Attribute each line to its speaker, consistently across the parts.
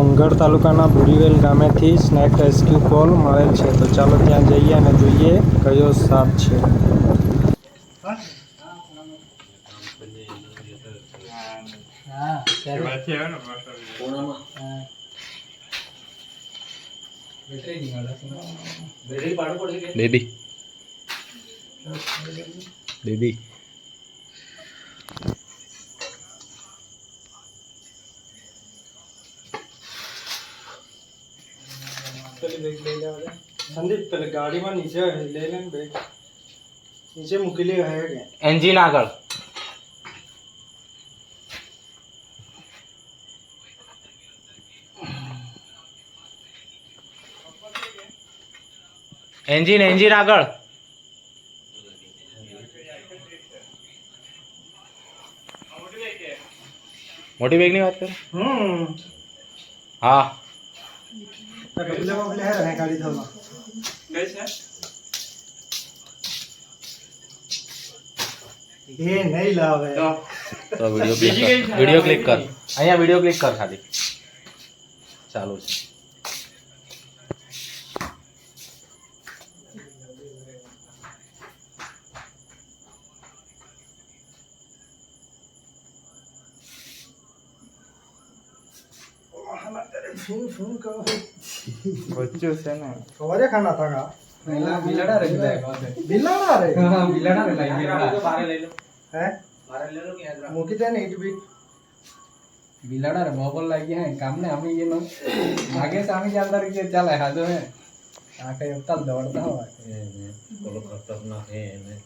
Speaker 1: સોનગઢ તાલુકાના બુરીવેલ ગામેથી snake rescue call મળેલ છે, તો ચાલો ત્યાં જઈએ અને જોઈએ કયો સાપ છે.
Speaker 2: બેબી બેબી
Speaker 1: संदीप पहले गाड़ी में नीचे ले लें बैग नीचे मुकेली है क्या
Speaker 2: एंजिन आगळ एंजिन आगळ मोटी बैग नहीं बात कर हाँ
Speaker 1: गाड़ी धोना ये नहीं लावे
Speaker 2: तो वीडियो क्लिक कर अहिया वीडियो क्लिक कर खाली चालू है.
Speaker 1: फोन का
Speaker 3: बच्चों से ना
Speaker 1: सवारे खाना था का
Speaker 3: बिलाड़ा रे
Speaker 1: बिलाड़ा रे
Speaker 3: हां बिलाड़ा रे
Speaker 2: बारे ले लो
Speaker 1: हैं
Speaker 2: बारे ले लो क्या
Speaker 1: मुकी जाने 8 बीट
Speaker 3: बिलाड़ा रे मोबाइल लागी है काम ने हमें ये नो आगे से हमें अंदर के चला है जो है आके उतल दौड़ता हो
Speaker 2: बोलो खतरनाक है मैं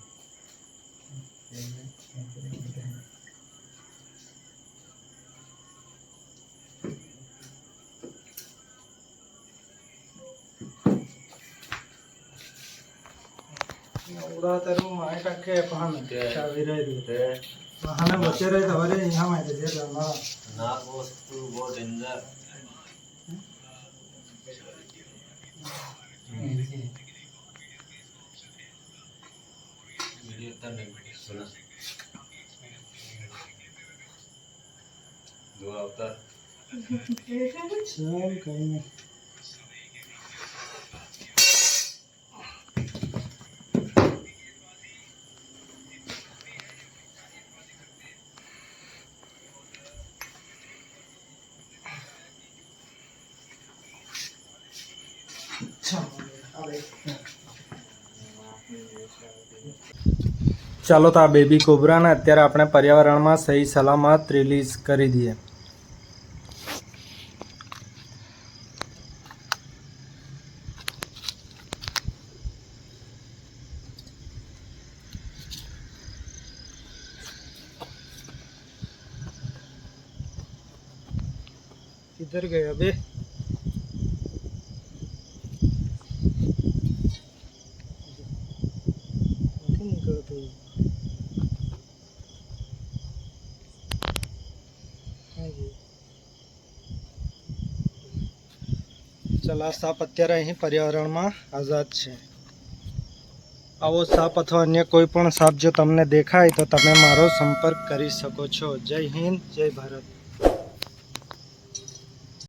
Speaker 1: उड़ा तेरे माय का के पहन चाबी रे दे वहां बचे रहे हमारे यहां में दे ना
Speaker 2: ना बोस तू वो डेंजर वीडियो तक नहीं सुना दुआ उतर
Speaker 1: चल कहीं नहीं ચાલો તો આ બેબી કોબરાને અત્યારે આપણે પર્યાવરણમાં સહી સલામત રિલીઝ કરી દઈએ. किधर गए अबे ચલા સાપ અત્યારે અહીં પર્યાવરણમાં આઝાદ છે. આવો સાપ અથવા અન્ય કોઈ પણ સાપ જો તમને દેખાય તો તમે મારો સંપર્ક કરી શકો છો. જય હિન્દ, જય ભારત.